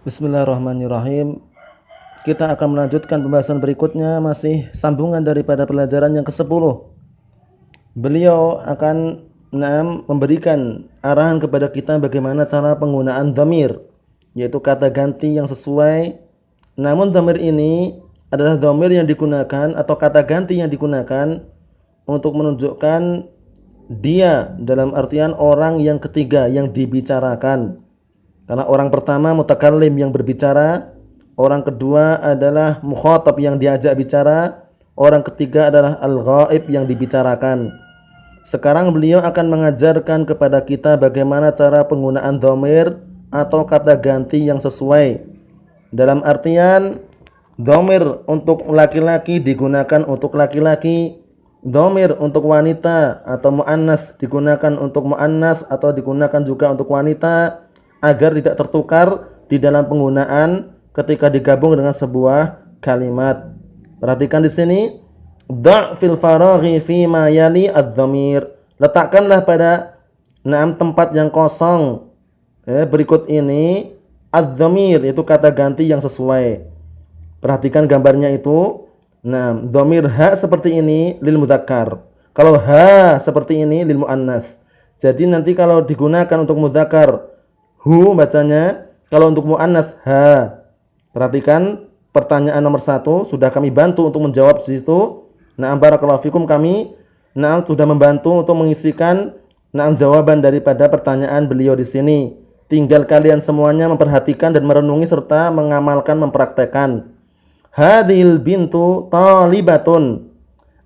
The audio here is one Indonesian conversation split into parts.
Bismillahirrahmanirrahim. Kita akan melanjutkan pembahasan berikutnya, masih sambungan daripada pelajaran yang ke-10. Beliau akan memberikan arahan kepada kita bagaimana cara penggunaan dhamir, yaitu kata ganti yang sesuai. Namun dhamir ini adalah dhamir yang digunakan atau kata ganti yang digunakan untuk menunjukkan dia dalam artian orang yang ketiga yang dibicarakan. Karena orang pertama mutakallim yang berbicara, orang kedua adalah mukhatab yang diajak bicara, orang ketiga adalah al-ghaib yang dibicarakan. Sekarang beliau akan mengajarkan kepada kita bagaimana cara penggunaan dhamir atau kata ganti yang sesuai. Dalam artian dhamir untuk laki-laki digunakan untuk laki-laki, dhamir untuk wanita atau muannas digunakan untuk muannas atau digunakan juga untuk wanita, agar tidak tertukar di dalam penggunaan ketika digabung dengan sebuah kalimat. Perhatikan di sini, da' fil faraghi fi ma yali adz-dhamir. Letakkanlah pada tempat yang kosong berikut ini adz-dhamir, itu kata ganti yang sesuai. Perhatikan gambarnya itu. Dhamir ha seperti ini lil mudzakkar. Kalau ha seperti ini lil muannas. Jadi nanti kalau digunakan untuk mudzakkar hu bacanya, kalau untuk muannas ha. Perhatikan pertanyaan nomor 1 sudah kami bantu untuk menjawab di situ. Barakallahu fikum, kami sudah membantu untuk mengisikan jawaban daripada pertanyaan beliau di sini. Tinggal kalian semuanya memperhatikan dan merenungi serta mengamalkan, mempraktekkan. Hadhil bintu talibatun.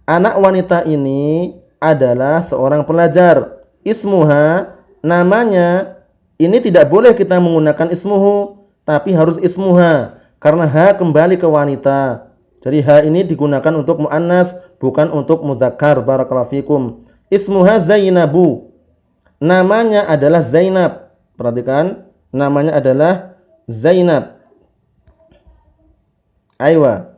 Anak wanita ini adalah seorang pelajar. Ismuha, namanya. Ini tidak boleh kita menggunakan ismuhu, tapi harus ismuha, karena ha kembali ke wanita. Jadi ha ini digunakan untuk muannas, bukan untuk mudzakkar. Barakallahu fikum. Ismuha Zainabu. Namanya adalah Zainab. Perhatikan, namanya adalah Zainab. Aywa.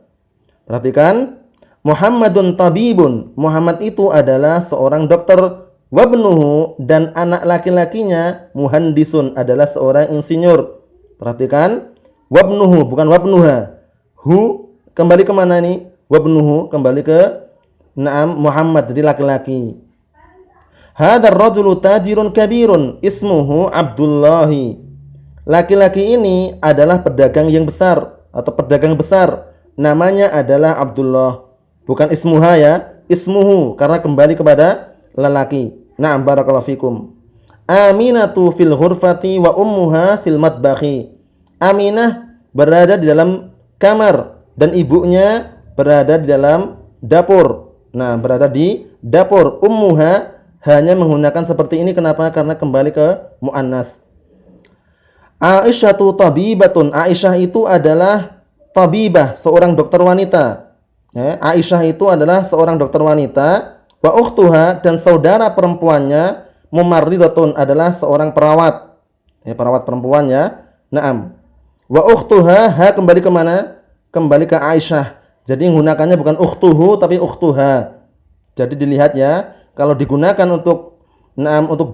Perhatikan, Muhammadun tabibun. Muhammad itu adalah seorang dokter. Wabnuhu, dan anak laki-lakinya muhandisun, adalah seorang insinyur. Perhatikan, wabnuhu bukan wabnuha. Hu kembali ke mana nih? Wabnuhu kembali ke Muhammad, jadi laki-laki. Hadzal rajulu tajirun kabirun ismuhu Abdullahi. Laki-laki ini adalah pedagang yang besar atau pedagang besar. Namanya adalah Abdullah. Bukan ismuha ya, ismuhu, karena kembali kepada lelaki. Barakallahu fikum. Aminatu fil ghurfati wa ummuha fil matbakhi. Aminah berada di dalam kamar dan ibunya berada di dalam dapur. Berada di dapur. Ummuha hanya menggunakan seperti ini. Kenapa? Karena kembali ke muannas. Aisyatu tabibatun. Aisyah itu adalah tabibah, seorang dokter wanita. Aisyah itu adalah seorang dokter wanita. Wa ukhtuha, dan saudara perempuannya mumarridatun, adalah seorang perawat. Perawat perempuannya. Wa ukhtuha, ha kembali ke mana? Kembali ke Aisyah. Jadi menggunakannya bukan ukhtuhu tapi ukhtuha. Jadi dilihat ya, kalau digunakan untuk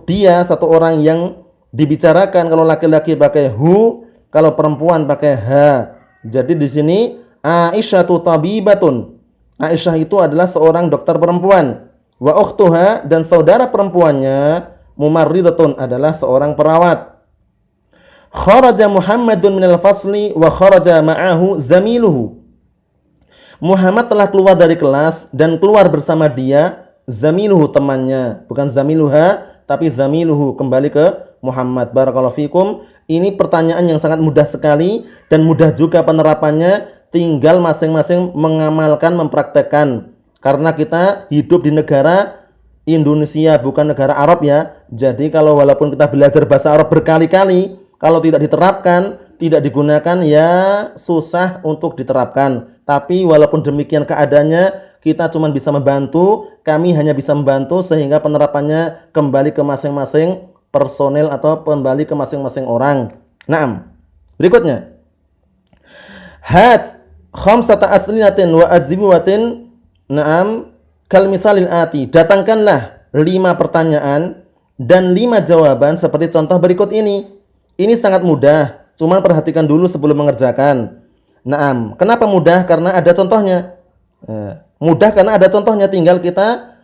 dia, satu orang yang dibicarakan, kalau laki-laki pakai hu, kalau perempuan pakai ha. Jadi di sini Aisyatu tabibatun. Aisyah itu adalah seorang dokter perempuan. Wa ukhtuha, dan saudara perempuannya mumarridatun, adalah seorang perawat. Kharaja Muhammadun minal fasli wa kharaja ma'ahu zamiluhu. Muhammad telah keluar dari kelas dan keluar bersama dia zamiluhu, temannya. Bukan zamiluha tapi zamiluhu, kembali ke Muhammad. Barakallahu fikum. Ini pertanyaan yang sangat mudah sekali dan mudah juga penerapannya, tinggal masing-masing mengamalkan, mempraktekkan. Karena kita hidup di negara Indonesia, bukan negara Arab ya. Jadi kalau walaupun kita belajar bahasa Arab berkali-kali, kalau tidak diterapkan, tidak digunakan, ya susah untuk diterapkan. Tapi walaupun demikian keadaannya, kita cuma bisa membantu, kami hanya bisa membantu sehingga penerapannya kembali ke masing-masing personel atau kembali ke masing-masing orang. Berikutnya. Hat khamsata aslinatin wa ajwibatin. Kal misalil ati. Datangkanlah 5 pertanyaan dan 5 jawaban seperti contoh berikut ini. Ini sangat mudah. Cuma perhatikan dulu sebelum mengerjakan. Naam. Kenapa mudah? Karena ada contohnya. Mudah karena ada contohnya, tinggal kita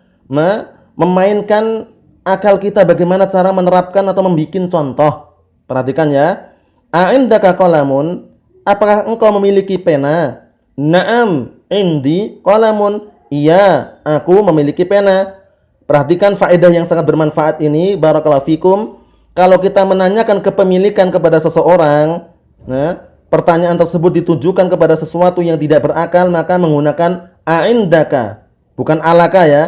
memainkan akal kita bagaimana cara menerapkan atau membuat contoh. Perhatikan ya. A'indaka qalamun? Apakah engkau memiliki pena? Naam, indi qalamun. Iya, aku memiliki pena. Perhatikan faedah yang sangat bermanfaat ini, barakallahu fikum. Kalau kita menanyakan kepemilikan kepada seseorang, pertanyaan tersebut ditujukan kepada sesuatu yang tidak berakal, maka menggunakan a'indaka, bukan alaka ya.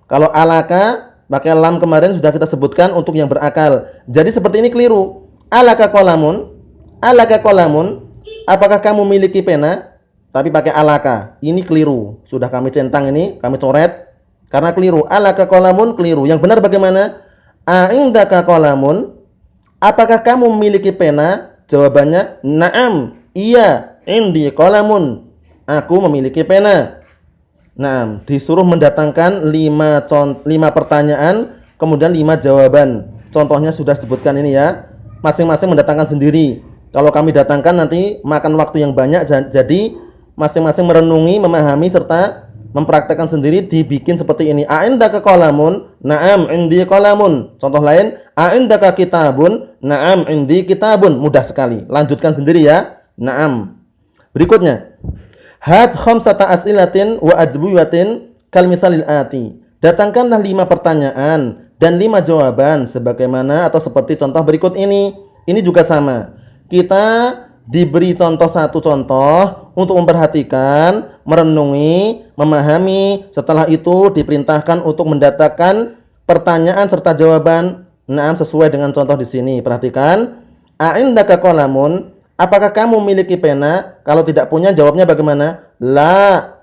Kalau alaka pakai lam kemarin sudah kita sebutkan untuk yang berakal. Jadi seperti ini keliru. Alaka qalamun? Alaka qalamun? Apakah kamu memiliki pena? Tapi pakai alaka. Ini keliru. Sudah kami centang ini, kami coret karena keliru. Alaka qalamun keliru. Yang benar bagaimana? A'indaka qalamun? Apakah kamu memiliki pena? Jawabannya na'am. Iya, indi qalamun. Aku memiliki pena. Nah, disuruh mendatangkan 5 pertanyaan, kemudian 5 jawaban. Contohnya sudah sebutkan ini ya. Masing-masing mendatangkan sendiri. Kalau kami datangkan nanti makan waktu yang banyak, jadi masing-masing merenungi, memahami serta mempraktekkan sendiri, dibikin seperti ini. A'indaka qalamun? Na'am, indi qalamun. Contoh lain, a'indaka kitabun? Na'am, indi kitabun. Mudah sekali. Lanjutkan sendiri ya. Na'am. Berikutnya, had khamsata as'ilatin wa ajwibatin kal mithalil ati. Datangkanlah 5 pertanyaan dan 5 jawaban sebagaimana atau seperti contoh berikut ini. Ini juga sama. Kita diberi satu contoh untuk memperhatikan, merenungi, memahami. Setelah itu diperintahkan untuk mendatangkan pertanyaan serta jawaban. Nah, sesuai dengan contoh di sini. Perhatikan. A'indaka qalamun? Apakah kamu memiliki pena? Kalau tidak punya, jawabnya bagaimana? La.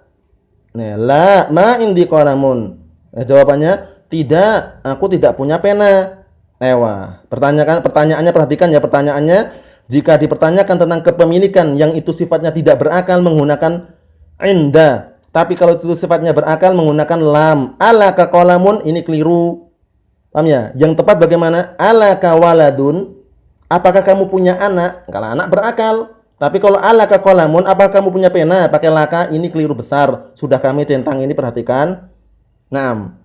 La ma indi qalamun. Jawabannya tidak, aku tidak punya pena. Pertanyaannya perhatikan ya, pertanyaannya. Jika dipertanyakan tentang kepemilikan yang itu sifatnya tidak berakal, menggunakan inda. Tapi kalau itu sifatnya berakal, menggunakan lam. Alaka qalamun? Ini keliru. Paham ya? Yang tepat bagaimana? Alaka waladun? Apakah kamu punya anak? Kalau anak berakal. Tapi kalau alaka qalamun, apakah kamu punya pena? Pakai laka, ini keliru besar. Sudah kami centang ini, perhatikan. Naam.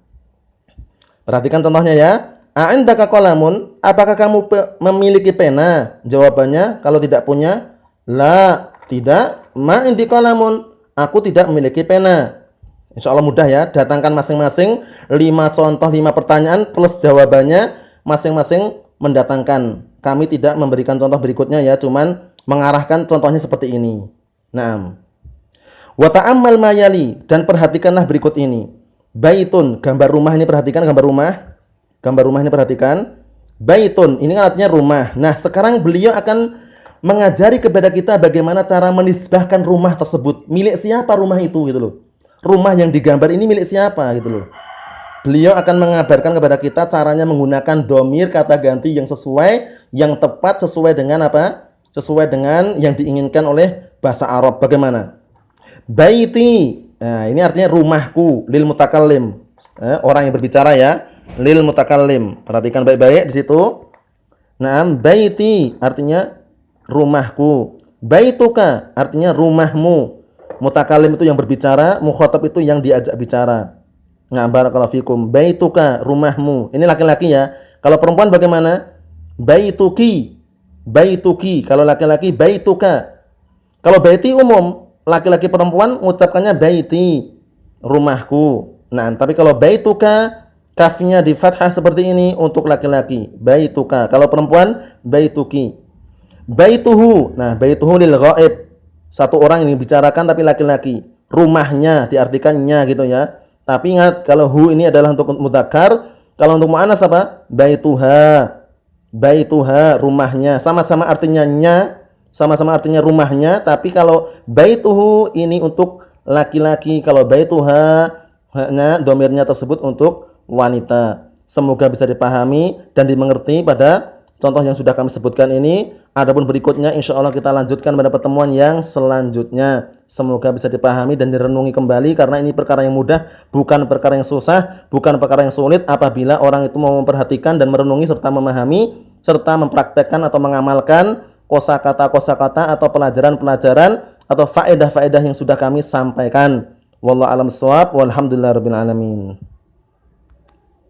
Perhatikan contohnya ya. A'indaka qalamun? Apakah kamu memiliki pena? Jawabannya kalau tidak punya, la, tidak. Ma indi qalamun? Aku tidak memiliki pena. Insyaallah mudah ya. Datangkan masing-masing 5 contoh, 5 pertanyaan plus jawabannya, masing-masing mendatangkan. Kami tidak memberikan contoh berikutnya ya, cuman mengarahkan contohnya seperti ini. Naam. Wa ta'ammal ma yali, dan perhatikanlah berikut ini. Baitun, gambar rumah ini, perhatikan gambar rumah. Gambar rumah ini perhatikan. Baitun, ini kan artinya rumah. Nah, sekarang beliau akan mengajari kepada kita bagaimana cara menisbahkan rumah tersebut. Milik siapa rumah itu gitu loh. Rumah yang digambar ini milik siapa gitu loh. Beliau akan mengabarkan kepada kita caranya menggunakan domir kata ganti yang sesuai, yang tepat, sesuai dengan apa? Sesuai dengan yang diinginkan oleh bahasa Arab. Bagaimana? Baiti. Nah, ini artinya rumahku, lil mutakallim. Orang yang berbicara ya. Lil mutakallim. Perhatikan baik-baik di situ. Naam, baiti artinya rumahku. Baituka artinya rumahmu. Mutakallim itu yang berbicara, mukhatab itu yang diajak bicara. Nah, barakallahu fikum. Baituka, rumahmu. Ini laki-laki ya. Kalau perempuan bagaimana? Baituki. Baituki. Kalau laki-laki baituka. Kalau baiti umum, laki-laki perempuan mengucapkannya baiti, rumahku. Nah, tapi kalau baituka, kafnya di fathah seperti ini untuk laki-laki, baituka. Kalau perempuan, baituki. Baituhu. Nah, baituhu lil ghaib. Satu orang yang dibicarakan tapi laki-laki. Rumahnya diartikannya gitu ya. Tapi ingat, kalau hu ini adalah untuk mudzakkar, kalau untuk muannas apa? Baituha. Baituha, rumahnya. Sama-sama artinya nya, sama-sama artinya rumahnya, tapi kalau baituhu ini untuk laki-laki, kalau baituha, domirnya tersebut untuk wanita. Semoga bisa dipahami dan dimengerti pada contoh yang sudah kami sebutkan ini. Adapun berikutnya insyaallah kita lanjutkan pada pertemuan yang selanjutnya. Semoga bisa dipahami dan direnungi kembali, karena ini perkara yang mudah, bukan perkara yang susah, bukan perkara yang sulit apabila orang itu mau memperhatikan dan merenungi serta memahami serta mempraktekkan atau mengamalkan kosakata atau pelajaran-pelajaran atau faedah-faedah yang sudah kami sampaikan. Wallahu a'lam bishawab. Walhamdulillahirabbil alamin.